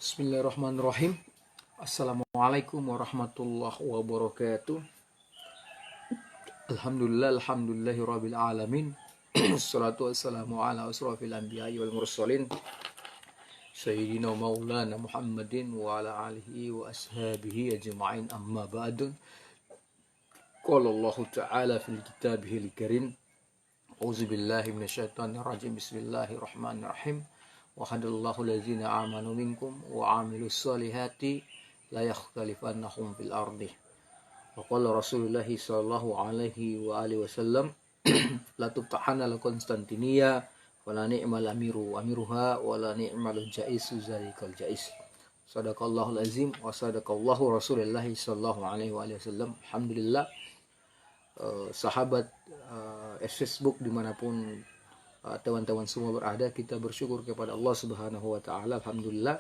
Bismillahirrahmanirrahim. Assalamualaikum warahmatullahi wabarakatuh. Alhamdulillahirabbil alamin. Wassalatu wassalamu ala asrofil anbiya'i wal mursalin Sayyidina maulana Muhammadin wa ala alihi wa ashabihi ajma'in, amma ba'du. Qala Allah ta'ala fil kitabihil karim. A'udzubillahi minasyaitonir rajim. Bismillahirrahmanirrahim. Wahadallahu lazina amanu minkum wa amilus solihati la yakhtalifannahum fil ardi. Wa qala Rasulullah sallallahu alaihi wa alihi wasallam la tuftahana la Konstantinia wa la ni'mal amiru amiruha wa la ni'mal jaisu zalikal jais. Sadaqallahul azim wa sadaqallahu Rasulullah sallallahu alaihi wa alihi wasallam. Alhamdulillah, sahabat Facebook dimanapun teman-teman semua berada, kita bersyukur kepada Allah Subhanahu wa taala. Alhamdulillah,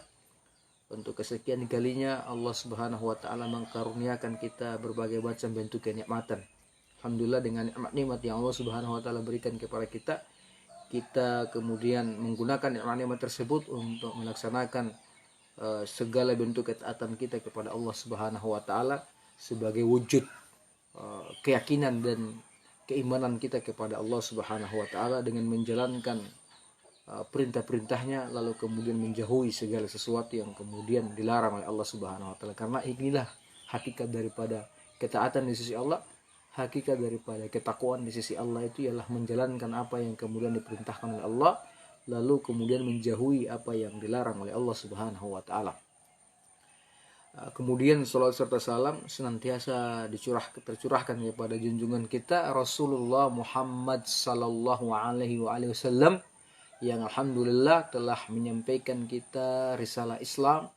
untuk kesekian kalinya Allah Subhanahu wa taala mengkaruniakan kita berbagai macam bentuk kenikmatan. Alhamdulillah, dengan nikmat yang Allah Subhanahu wa taala berikan kepada kita, kita kemudian menggunakan nikmat tersebut untuk melaksanakan segala bentuk ketaatan kita kepada Allah Subhanahu wa taala sebagai wujud keyakinan dan keimanan kita kepada Allah Subhanahu wa taala dengan menjalankan perintah-perintahnya, lalu kemudian menjauhi segala sesuatu yang kemudian dilarang oleh Allah Subhanahu wa taala. Karena inilah hakikat daripada ketaatan di sisi Allah. Hakikat daripada ketakwaan di sisi Allah itu ialah menjalankan apa yang kemudian diperintahkan oleh Allah, lalu kemudian menjauhi apa yang dilarang oleh Allah Subhanahu wa taala. Kemudian salawat serta salam senantiasa tercurahkan kepada junjungan kita Rasulullah Muhammad sallallahu alaihi wasallam, yang alhamdulillah telah menyampaikan kita risalah Islam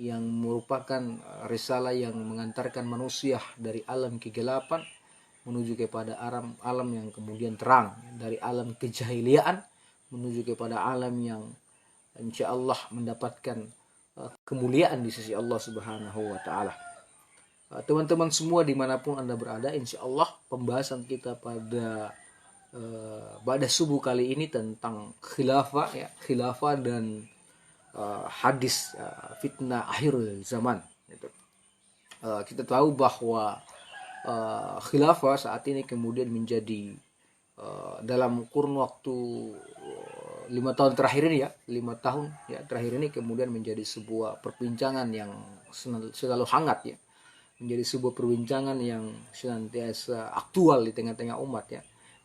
yang merupakan risalah yang mengantarkan manusia dari alam kegelapan menuju kepada alam yang kemudian terang, dari alam kejahiliaan menuju kepada alam yang insyaallah mendapatkan kemuliaan di sisi Allah Subhanahu wa taala. Teman-teman semua dimanapun Anda berada, insya Allah pembahasan kita pada subuh kali ini tentang khilafah dan hadis fitnah akhir zaman. Kita tahu bahwa khilafah saat ini kemudian menjadi dalam kurun waktu 5 tahun terakhir ini 5 tahun terakhir ini kemudian menjadi sebuah perbincangan yang selalu hangat menjadi sebuah perbincangan yang senantiasa aktual di tengah-tengah umat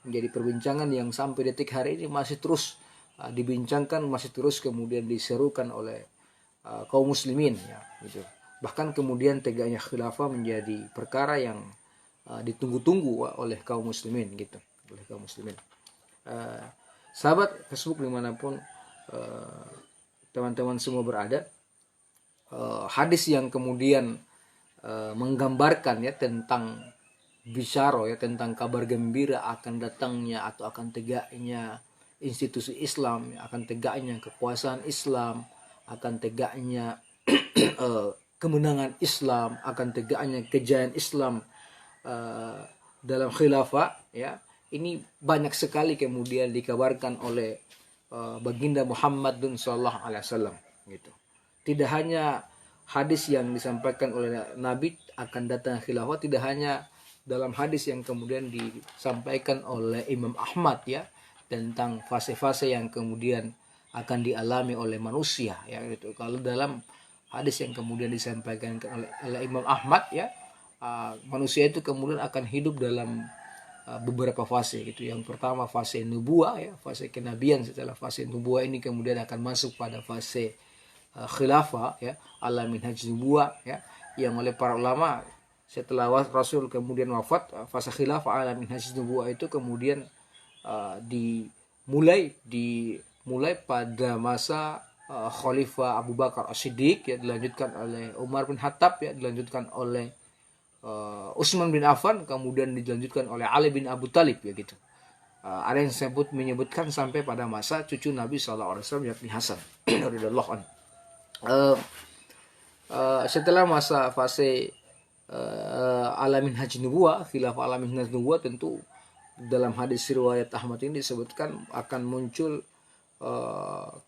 menjadi perbincangan yang sampai detik hari ini masih terus dibincangkan, masih terus kemudian diserukan oleh kaum muslimin gitu. Bahkan kemudian tegaknya khilafah menjadi perkara yang ditunggu-tunggu oleh kaum muslimin gitu, oleh kaum muslimin. Sahabat Facebook dimanapun teman-teman semua berada, hadis yang kemudian menggambarkan tentang bisyaro tentang kabar gembira akan datangnya atau akan tegaknya institusi Islam, akan tegaknya kekuasaan Islam, akan tegaknya kemenangan Islam, akan tegaknya kejayaan Islam dalam khilafah ini banyak sekali kemudian dikabarkan oleh baginda Muhammad sallallahu alaihi wasallam gitu. Tidak hanya hadis yang disampaikan oleh Nabi akan datang khilafah, tidak hanya dalam hadis yang kemudian disampaikan oleh Imam Ahmad tentang fase-fase yang kemudian akan dialami oleh manusia gitu. Kalau dalam hadis yang kemudian disampaikan oleh Imam Ahmad manusia itu kemudian akan hidup dalam beberapa fase gitu. Yang pertama fase nubuah fase kenabian. Setelah fase nubuah ini kemudian akan masuk pada fase khilafah ala minhaj nubuah yang oleh para ulama setelah Rasul kemudian wafat, fase khilafah ala minhaj nubuah itu kemudian dimulai pada masa Khalifah Abu Bakar As-Siddiq dilanjutkan oleh Umar bin Khattab dilanjutkan oleh Utsman bin Affan, kemudian dilanjutkan oleh Ali bin Abu Thalib gitu. Ada yang menyebutkan sampai pada masa cucu Nabi SAW yakni Hasan radhiyallahu anhu. Setelah masa fase alamin haji nubuwah, khilafah alamin haji nubuwah, tentu dalam hadis riwayat Ahmad ini disebutkan akan muncul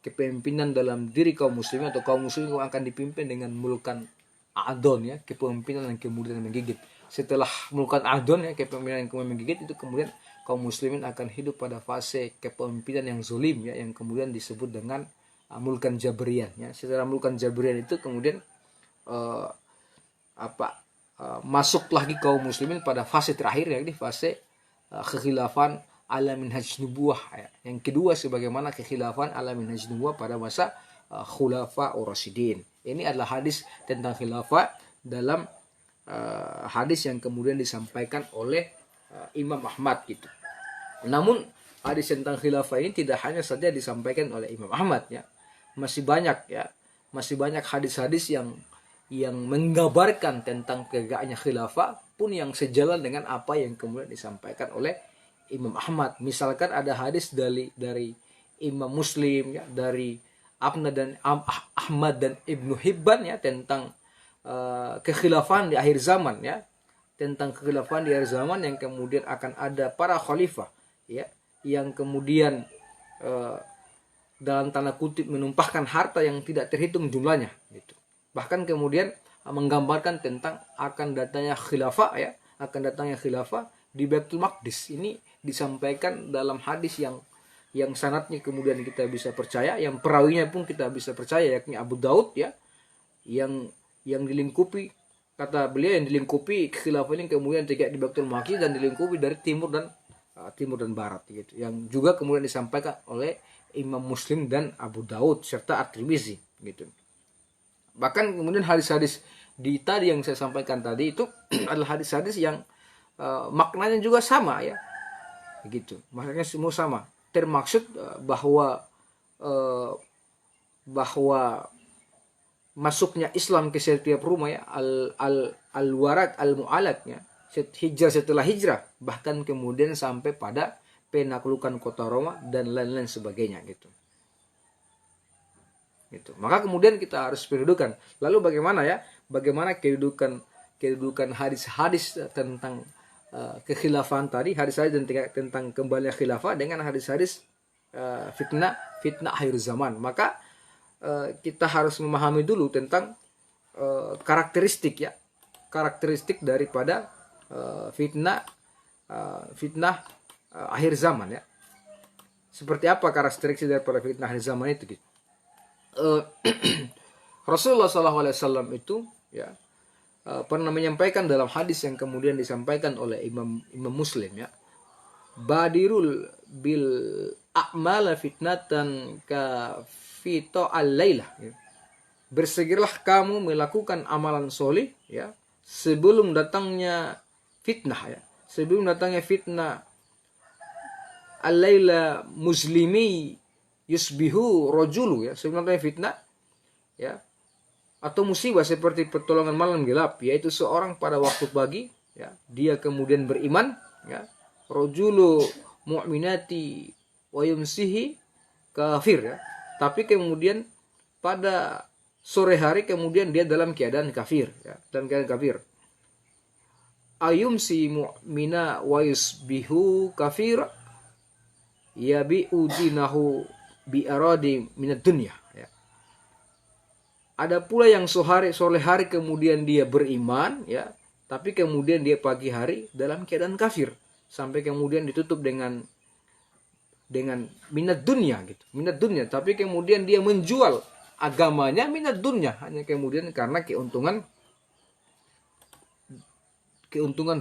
kepemimpinan dalam diri kaum muslimin, atau kaum muslimin akan dipimpin dengan mulkan adon, ya, kepemimpinan yang kemudian menggigit. Setelah mulkan adon, ya, kepemimpinan yang kemudian menggigit, itu kemudian kaum muslimin akan hidup pada fase kepemimpinan yang zalim, ya, yang kemudian disebut dengan mulkan jabrian, ya. Setelah mulkan jabrian itu kemudian masuk lagi kaum muslimin pada fase terakhir, yakni fase kekhilafan ala minhaj nubuwah, ya. Yang kedua sebagaimana kekhilafan ala minhaj nubuwah pada masa khulafa ur-rasyidin. Ini adalah hadis tentang khilafah dalam hadis yang kemudian disampaikan oleh Imam Ahmad gitu. Namun hadis tentang khilafah ini tidak hanya saja disampaikan oleh Imam Ahmad, ya. Masih banyak, ya. Masih banyak hadis-hadis yang menggambarkan tentang tegaknya khilafah pun yang sejalan dengan apa yang kemudian disampaikan oleh Imam Ahmad. Misalkan ada hadis dari Imam Muslim, ya, dari Ahmad dan Ibnu Hibban, ya, tentang kekhilafan di akhir zaman, ya. Tentang kekhilafan di akhir zaman yang kemudian akan ada para khalifah, ya, yang kemudian dalam tanda kutip menumpahkan harta yang tidak terhitung jumlahnya gitu. Bahkan kemudian menggambarkan tentang akan datangnya khilafah, ya, akan datangnya khilafah di Baitul Maqdis. Ini disampaikan dalam hadis yang sanadnya kemudian kita bisa percaya, yang perawinya pun kita bisa percaya, yakni Abu Daud, ya, yang dilingkupi, kata beliau, yang dilingkupi khilafah ini kemudian tegak di Baitul Maqdis dan dilingkupi dari timur dan barat gitu. Yang juga kemudian disampaikan oleh Imam Muslim dan Abu Daud serta At-Tirmizi gitu. Bahkan kemudian hadis-hadis di tadi yang saya sampaikan tadi itu adalah hadis-hadis yang maknanya juga sama, ya, begitu. Maknanya semua sama. Termaksud bahwa masuknya Islam ke setiap rumah, ya, al-warad al-mu'alad, ya, hijrah setelah hijrah, bahkan kemudian sampai pada penaklukan kota Roma dan lain-lain sebagainya gitu. Gitu. Maka kemudian kita harus perdudukan. Lalu bagaimana, ya? Bagaimana kedudukan hadis-hadis tentang kekhilafan tadi, hadis-hadis tentang kembali khilafah dengan hadis-hadis fitnah akhir zaman. Maka kita harus memahami dulu tentang karakteristik, ya, karakteristik daripada fitnah akhir zaman, ya. Seperti apa karakteristik daripada fitnah akhir zaman itu gitu. Rasulullah SAW itu, ya, pernah menyampaikan dalam hadis yang kemudian disampaikan oleh Imam Muslim, ya, badirul bil a'mal fitnatan ka fito al-lailah, ya. Bersegeralah kamu melakukan amalan solih, ya, sebelum datangnya fitnah, ya, sebelum datangnya fitnah al-laila muslimi yusbihu rojulu, ya, sebenarnya fitnah, ya, atau musibah seperti pertolongan malam gelap, yaitu seorang pada waktu pagi, ya, dia kemudian beriman, ya, rojulu mu'minati wa yumsihi kafir, ya, tapi kemudian pada sore hari kemudian dia dalam keadaan kafir, ya, dalam keadaan kafir. Ayumsi mu'mina wa yusbihu kafir yabi'u dinahu bi aradi minad dunya, ya. Ada pula yang sore hari kemudian dia beriman, ya, tapi kemudian dia pagi hari dalam keadaan kafir, sampai kemudian ditutup dengan minat dunia gitu, minat dunia, tapi kemudian dia menjual agamanya minat dunia hanya kemudian karena keuntungan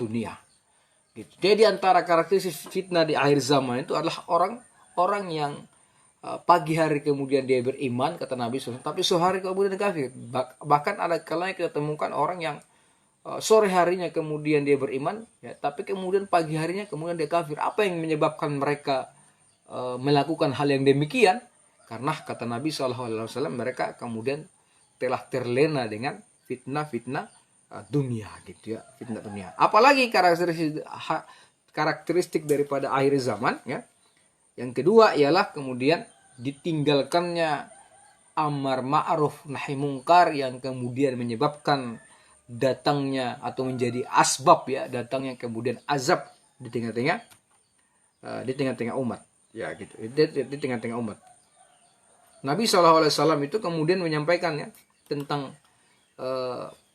dunia gitu. Jadi antara karakteristik fitnah di akhir zaman itu adalah orang yang pagi hari kemudian dia beriman, kata Nabi SAW, tapi sore hari kemudian kafir. Bahkan ada kalanya kita temukan orang yang sore harinya kemudian dia beriman, ya, tapi kemudian pagi harinya kemudian dia kafir. Apa yang menyebabkan mereka melakukan hal yang demikian? Karena kata Nabi SAW, mereka kemudian telah terlena dengan fitnah dunia gitu, ya, fitnah dunia. Apalagi karakteristik daripada akhir zaman, ya. Yang kedua ialah kemudian ditinggalkannya amar ma'ruf nahi mungkar yang kemudian menyebabkan datangnya atau menjadi asbab, ya, datangnya kemudian azab di tengah-tengah umat, ya, gitu. Di tengah-tengah umat. Nabi SAW itu kemudian menyampaikannya tentang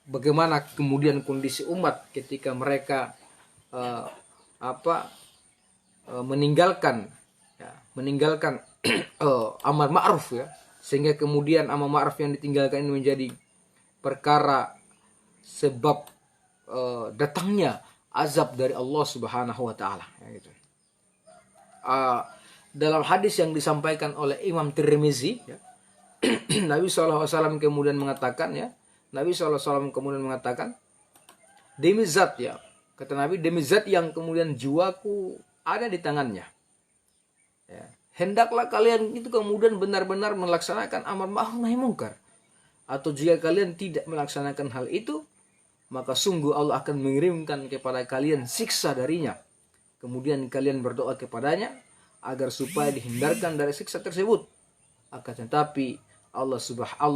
bagaimana kemudian kondisi umat ketika mereka meninggalkan amar ma'ruf ya, sehingga kemudian amar ma'ruf yang ditinggalkan ini menjadi perkara sebab datangnya azab dari Allah Subhanahu wa taala ya, gitu. Dalam hadis yang disampaikan oleh Imam Tirmizi ya, Nabi SAW kemudian mengatakan ya, demi zat ya, kata Nabi, demi zat yang kemudian jiwaku ada di tangannya ya, hendaklah kalian itu kemudian benar-benar melaksanakan amar ma'ruf nahi munkar, atau jika kalian tidak melaksanakan hal itu, maka sungguh Allah akan mengirimkan kepada kalian siksa darinya. Kemudian kalian berdoa kepadanya agar supaya dihindarkan dari siksa tersebut. Akan tetapi Allah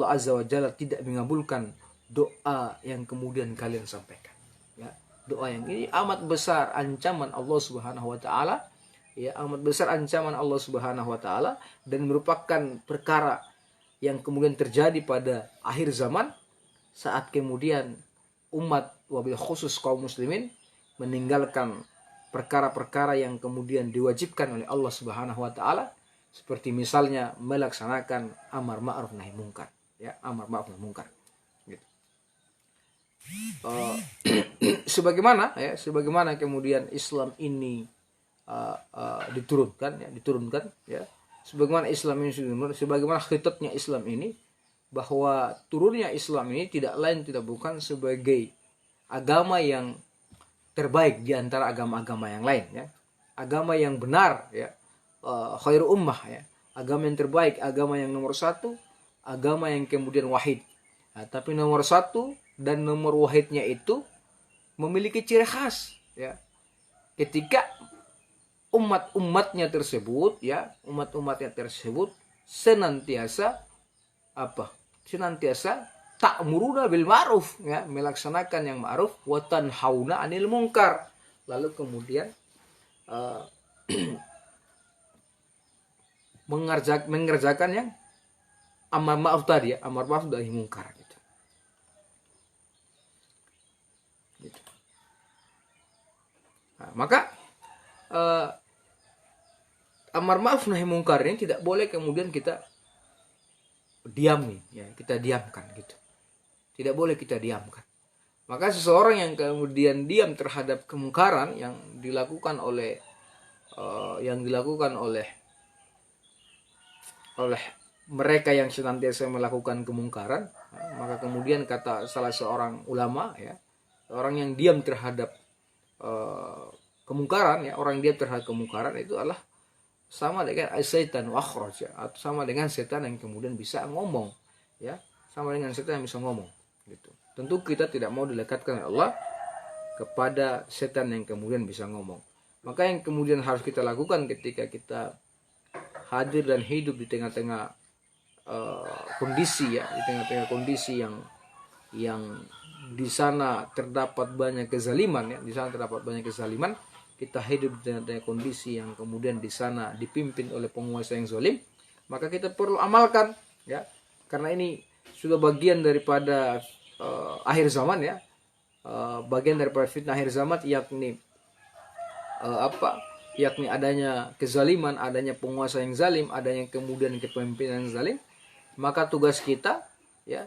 Azza wa Jalla tidak mengabulkan doa yang kemudian kalian sampaikan. Ya, doa yang ini amat besar ancaman Allah Subhanahu wa taala, ya, amat besar ancaman Allah Subhanahu wa taala, dan merupakan perkara yang kemudian terjadi pada akhir zaman, saat kemudian umat, wabil khusus kaum muslimin, meninggalkan perkara-perkara yang kemudian diwajibkan oleh Allah Subhanahu wa taala, seperti misalnya melaksanakan amar ma'ruf nahi munkar ya, amar ma'ruf nahi munkar gitu. Sebagaimana kemudian Islam ini diturunkan ya, sebagaimana Islam ini, sebagaimana khitatnya Islam ini, bahwa turunnya Islam ini tidak lain tidak bukan sebagai agama yang terbaik di antara agama-agama yang lain ya, agama yang benar ya, khairu ummah ya, agama yang terbaik, agama yang nomor satu, agama yang kemudian wahid. Nah, tapi nomor satu dan nomor wahidnya itu memiliki ciri khas ya, ketika umat-umatnya tersebut ya, senantiasa ta'muruna bil ma'ruf ya, melaksanakan yang ma'ruf, wa tanhauna 'anil munkar, lalu kemudian mengerjakan yang amar ma'ruf tadi ya, amar ma'ruf nahi munkar gitu. Nah, maka amar ma'ruf nahi munkar ini tidak boleh kemudian kita diami ya, kita diamkan gitu. Tidak boleh kita diamkan. Maka seseorang yang kemudian diam terhadap kemungkaran yang dilakukan oleh mereka yang senantiasa melakukan kemungkaran, maka kemudian kata salah seorang ulama ya, orang yang diam terhadap kemungkaran ya, orang yang diam terhadap kemungkaran itu adalah sama dengan syaitan wakhraj ya, atau sama dengan setan yang kemudian bisa ngomong ya, sama dengan setan yang bisa ngomong gitu. Tentu kita tidak mau dilekatkan oleh Allah kepada setan yang kemudian bisa ngomong. Maka yang kemudian harus kita lakukan ketika kita hadir dan hidup di tengah-tengah kondisi ya, di tengah-tengah kondisi yang di sana terdapat banyak kezaliman ya, kita hidup di tengah-tengah kondisi yang kemudian di sana dipimpin oleh penguasa yang zalim, maka kita perlu amalkan ya, karena ini sudah bagian daripada akhir zaman ya, bagian daripada fitnah akhir zaman, yakni yakni adanya kezaliman, adanya penguasa yang zalim, adanya kemudian kepemimpinan yang zalim. Maka tugas kita ya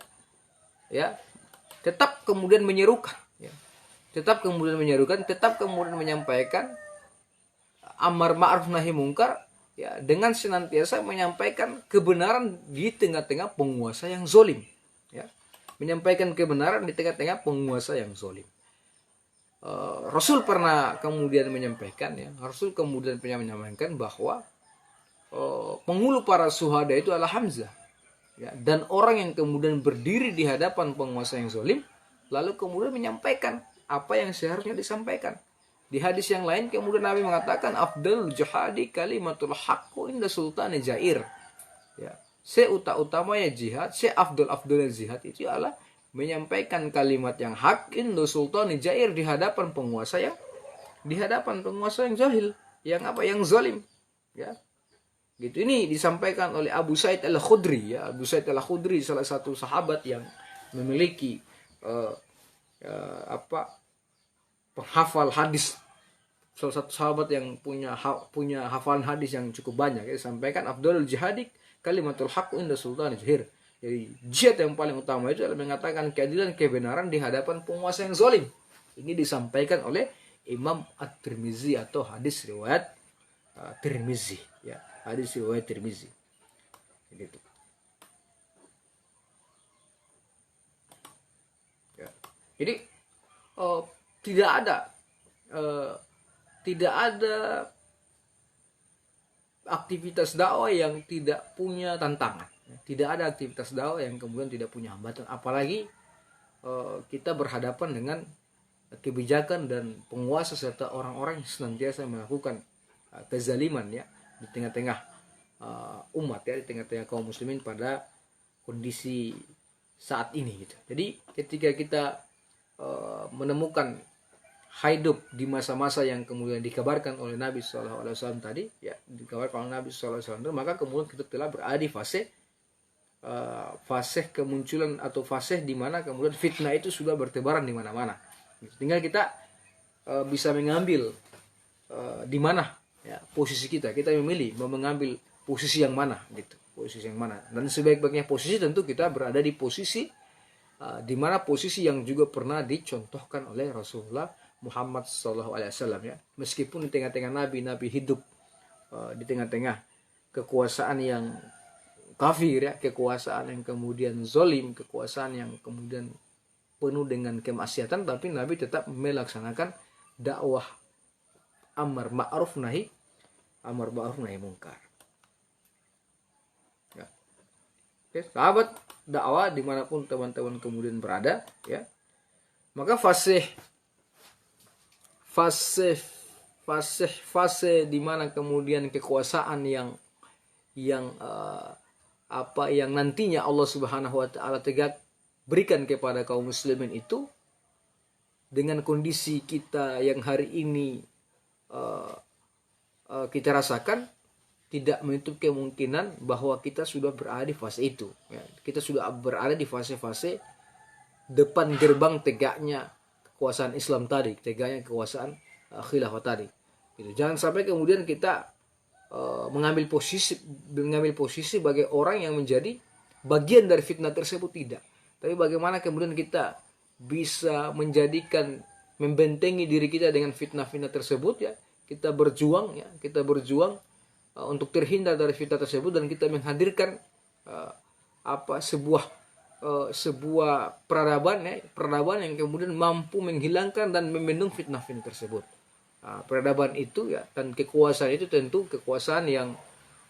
tetap kemudian menyerukan ya, tetap kemudian menyampaikan amar ma'ruf nahi munkar ya, dengan senantiasa menyampaikan kebenaran di tengah-tengah penguasa yang zalim ya, menyampaikan kebenaran di tengah-tengah penguasa yang zalim. Rasul pernah kemudian menyampaikan ya, bahwa penghulu para syuhada itu adalah Hamzah ya, dan orang yang kemudian berdiri di hadapan penguasa yang zalim lalu kemudian menyampaikan apa yang seharusnya disampaikan. Di hadis yang lain kemudian Nabi mengatakan afdalul jihadi kalimatul haqqu inda sultani jair ya, seutama-utamanya jihad, seafdal-afdalnya jihad itu adalah menyampaikan kalimat yang hak inda sultani jair, di hadapan penguasa yang jahil, yang zalim ya, Gitu. Ini disampaikan oleh Abu Sa'id Al-Khudri ya. Abu Sa'id Al-Khudri salah satu sahabat yang memiliki penghafal hadis, salah satu sahabat yang punya hafalan hadis yang cukup banyak ya. Disampaikan afdalul jihadik kalimatul haqq inda sultan jahir. Jadi jihad yang paling utama itu adalah mengatakan keadilan kebenaran di hadapan penguasa yang zalim. Ini disampaikan oleh Imam At-Tirmizi atau hadis riwayat Tirmizi ya. Hadis riwayat Tirmizi. Gitu. Ya. Jadi tidak ada aktivitas dakwah yang tidak punya tantangan. Tidak ada aktivitas dakwah yang kemudian tidak punya hambatan. Apalagi kita berhadapan dengan kebijakan dan penguasa serta orang-orang yang senantiasa melakukan kezaliman ya di tengah-tengah umat ya, di tengah-tengah kaum muslimin pada kondisi saat ini gitu. Jadi ketika kita menemukan hidup di masa-masa yang kemudian dikabarkan oleh Nabi SAW tadi ya, dikabarkan oleh Nabi SAW, maka kemudian kita telah berada di fase kemunculan atau fase di mana kemudian fitnah itu sudah bertebaran di mana-mana. Tinggal kita bisa mengambil di mana ya posisi kita memilih mau mengambil posisi yang mana gitu, posisi yang mana. Dan sebaik-baiknya posisi tentu kita berada di posisi di mana posisi yang juga pernah dicontohkan oleh Rasulullah Muhammad SAW ya. Meskipun di tengah-tengah nabi hidup di tengah-tengah kekuasaan yang kafir ya, kekuasaan yang kemudian zalim, kekuasaan yang kemudian penuh dengan kemaksiatan, tapi Nabi tetap melaksanakan dakwah amar ma'ruf nahi munkar. Ya. Oke, sahabat dakwah dimanapun teman-teman kemudian berada, ya, maka fase di mana kemudian kekuasaan yang nantinya Allah Subhanahu wa taala berikan kepada kaum muslimin itu dengan kondisi kita yang hari ini kita rasakan, tidak menutup kemungkinan bahwa kita sudah berada di fase itu ya. Kita sudah berada di fase-fase depan gerbang tegaknya kekuasaan Islam tadi, tegaknya kekuasaan khilafah tadi gitu. Jangan sampai kemudian kita mengambil posisi sebagai orang yang menjadi bagian dari fitnah tersebut, tidak. Tapi bagaimana kemudian kita bisa membentengi diri kita dengan fitnah-fitnah tersebut ya. Kita berjuang untuk terhindar dari fitnah tersebut, dan kita menghadirkan sebuah peradaban yang kemudian mampu menghilangkan dan membendung fitnah-fitnah tersebut. Peradaban itu ya, dan kekuasaan itu tentu kekuasaan yang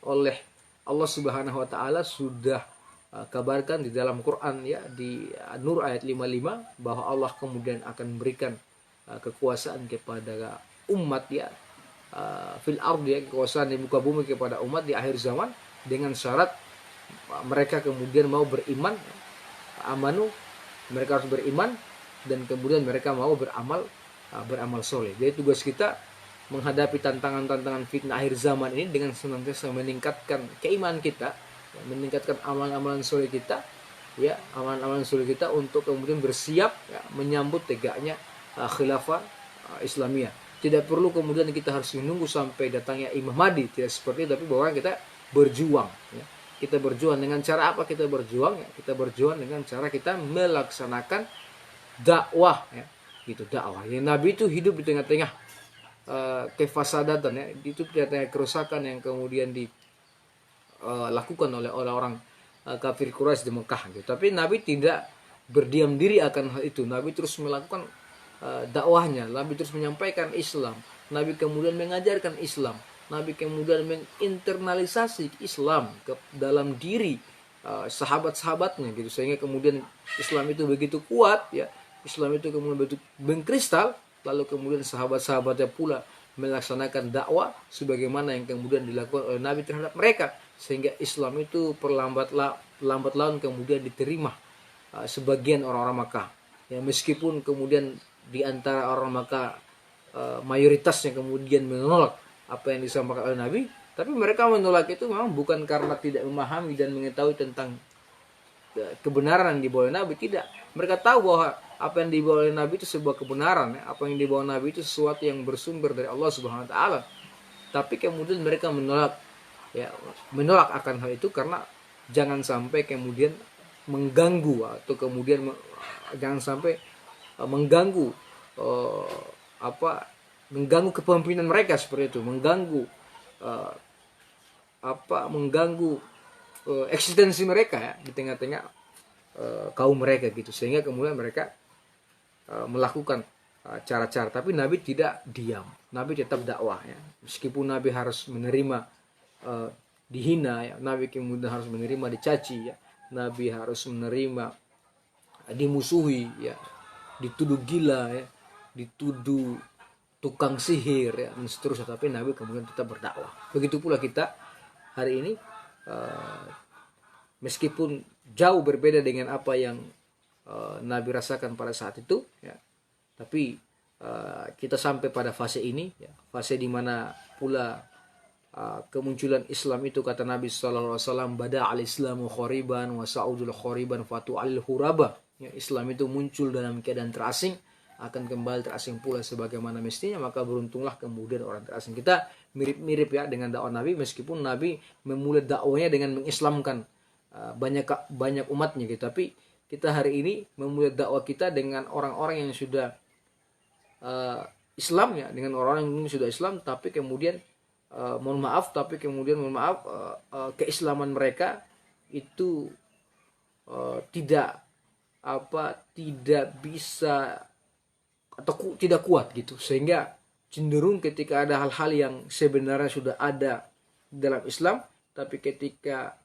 oleh Allah Subhanahu wa taala sudah kabarkan di dalam Quran ya, di Nur ayat 55, bahwa Allah kemudian akan memberikan kekuasaan kepada umat ya, fil ard ya, kekuasaan di muka bumi kepada umat di akhir zaman, dengan syarat mereka kemudian mau beriman, amanu, mereka harus beriman, dan kemudian mereka mau beramal soleh. Jadi tugas kita menghadapi tantangan-tantangan fitnah akhir zaman ini dengan senantiasa meningkatkan keimanan kita, meningkatkan amalan-amalan soleh kita, ya, amalan-amalan soleh kita untuk kemudian bersiap ya, menyambut tegaknya khilafah Islamiyah. Tidak perlu kemudian kita harus menunggu sampai datangnya Imam Mahdi, tidak seperti itu, tapi bahwa kita berjuang. Ya. Kita berjuang dengan cara apa? Kita berjuang, ya. Kita berjuang dengan cara kita melaksanakan dakwah, ya. Gitu, dakwah. Yang Nabi itu hidup di tengah-tengah kefasadatan, ya. Itu di tengah kerusakan yang kemudian dilakukan oleh orang kafir Quraisy di Mekah. Gitu. Tapi Nabi tidak berdiam diri akan hal itu. Nabi terus melakukan dakwahnya, Nabi terus menyampaikan Islam, Nabi kemudian mengajarkan Islam, Nabi kemudian menginternalisasi Islam ke dalam diri sahabat-sahabatnya gitu, sehingga kemudian Islam itu begitu kuat ya, Islam itu kemudian begitu mengkristal, lalu kemudian sahabat-sahabatnya pula melaksanakan dakwah sebagaimana yang kemudian dilakukan oleh Nabi terhadap mereka, sehingga Islam itu lambat laun kemudian diterima sebagian orang-orang Makkah ya, meskipun kemudian di antara orang Makkah mayoritasnya kemudian menolak apa yang disampaikan oleh Nabi, Tapi mereka menolak itu memang bukan karena tidak memahami dan mengetahui tentang kebenaran yang dibawa oleh Nabi, tidak. Mereka tahu bahwa apa yang dibawa oleh Nabi itu sebuah kebenaran, ya. Apa yang dibawa Nabi itu sesuatu yang bersumber dari Allah Subhanahu wa taala. Tapi kemudian mereka menolak, ya, menolak akan hal itu karena jangan sampai kemudian mengganggu, atau kemudian jangan sampai mengganggu eh, apa mengganggu kepemimpinan mereka, seperti itu, mengganggu eh, mengganggu eksistensi mereka, ya, di tengah-tengah kaum mereka gitu, sehingga kemudian mereka melakukan cara-cara. Tapi Nabi tidak diam, Nabi tetap dakwah, ya. Meskipun Nabi harus menerima dihina, ya, Nabi kemudian harus menerima dicaci, ya, Nabi harus menerima dimusuhi, ya, dituduh gila, ya, dituduh tukang sihir, ya, dan seterusnya, tapi Nabi kemudian tetap berdakwah. Begitu pula kita hari ini, meskipun jauh berbeda dengan apa yang Nabi rasakan pada saat itu, ya, tapi kita sampai pada fase ini, ya, fase di mana pula kemunculan Islam itu, kata Nabi SAW, bada al-islamu khoriban wa sa'udul khoriban fatu al-huraba, ya, Islam itu muncul dalam keadaan terasing, akan kembali terasing pula sebagaimana mestinya. Maka beruntunglah kemudian orang terasing. Kita mirip-mirip, ya, dengan dakwah Nabi, meskipun Nabi memulai dakwahnya dengan mengislamkan banyak umatnya gitu. Tapi kita hari ini memulai dakwah kita dengan orang-orang yang sudah Islam, ya, dengan orang yang sudah Islam, tapi kemudian mohon maaf keislaman mereka itu tidak bisa atau tidak kuat gitu, sehingga cenderung ketika ada hal-hal yang sebenarnya sudah ada dalam Islam, tapi ketika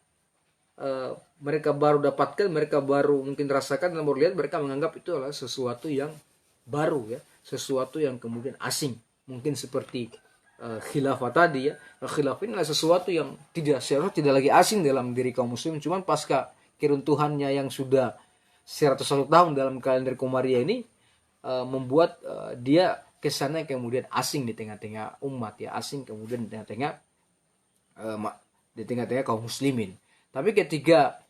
mereka baru dapatkan, mereka baru mungkin rasakan dan baru lihat, mereka menganggap itu adalah sesuatu yang baru, ya, sesuatu yang kemudian asing. Mungkin seperti khilafah tadi, ya, khilafah ini adalah sesuatu yang seharusnya tidak lagi asing dalam diri kaum muslim, cuman pasca keruntuhannya yang sudah 101 tahun dalam kalender Komariah ini membuat dia kesannya kemudian asing di tengah-tengah umat, ya, asing kemudian di tengah-tengah kaum muslimin. Tapi ketika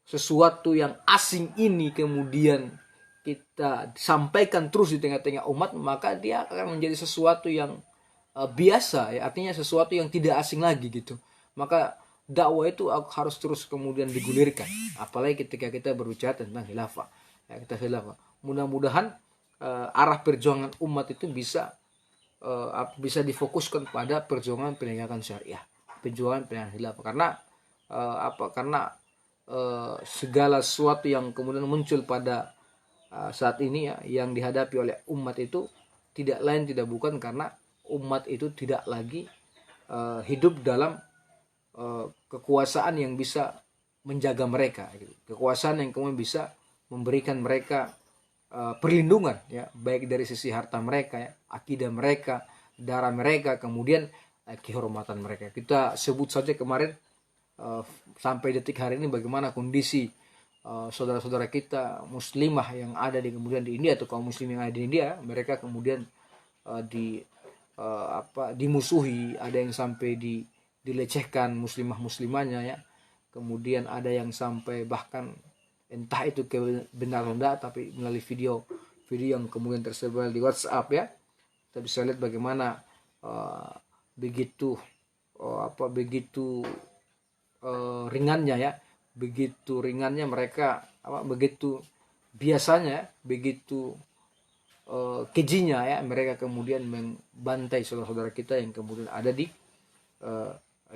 sesuatu yang asing ini kemudian kita sampaikan terus di tengah-tengah umat, maka dia akan menjadi sesuatu yang biasa, ya, artinya sesuatu yang tidak asing lagi gitu. Maka dakwah itu harus terus kemudian digulirkan, apalagi ketika kita berbicara tentang khilafah, ya, kita khilafah. Mudah-mudahan arah perjuangan umat itu bisa difokuskan pada perjuangan penegakan syariah, perjuangan penegakan khilafah. Karena segala sesuatu yang kemudian muncul pada saat ini, ya, yang dihadapi oleh umat itu tidak lain tidak bukan karena umat itu tidak lagi hidup dalam kekuasaan yang bisa menjaga mereka, gitu. Kekuasaan yang kemudian bisa memberikan mereka perlindungan, ya, baik dari sisi harta mereka, ya, akidah mereka, darah mereka, kemudian kehormatan mereka. Kita sebut saja kemarin sampai detik hari ini bagaimana kondisi saudara-saudara kita muslimah yang ada kemudian di India, atau kaum muslim yang ada di India. Mereka kemudian dimusuhi, ada yang sampai dilecehkan muslimah-muslimahnya, ya. Kemudian ada yang sampai bahkan entah itu kebenaran enggak, tapi melalui video yang kemudian tersebar di WhatsApp, ya, kita bisa lihat bagaimana begitu ringannya, ya, begitu ringannya mereka, begitu biasanya, begitu kejinya, ya, mereka kemudian membantai saudara-saudara kita yang kemudian ada di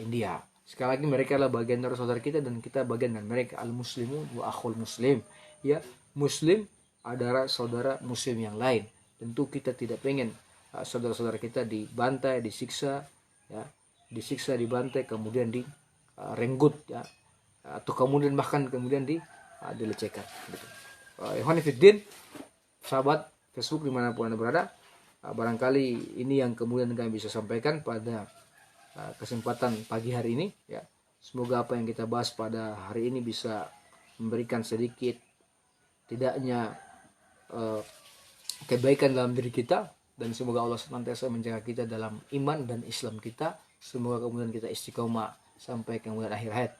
India. Sekali lagi, mereka adalah bagian dari saudara kita dan kita bagian dari mereka. Al-muslimu wa akhul muslim, ya, muslim adalah saudara muslim yang lain. Tentu kita tidak pengen saudara-saudara kita dibantai, disiksa, ya, dibantai, kemudian direnggut, ya, atau kemudian bahkan kemudian dilecehkan, gitu. Ikhwanifiddin, sahabat Facebook dimanapun Anda berada, barangkali ini yang kemudian kami bisa sampaikan pada kesempatan pagi hari ini, ya. Semoga apa yang kita bahas pada hari ini bisa memberikan sedikit tidaknya kebaikan dalam diri kita, dan semoga Allah senantiasa menjaga kita dalam iman dan Islam kita, Semoga kemudian kita istiqomah sampai kemudian akhir hayat.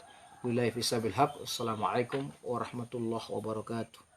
Billahi fissabil haq. Assalamualaikum warahmatullahi wabarakatuh.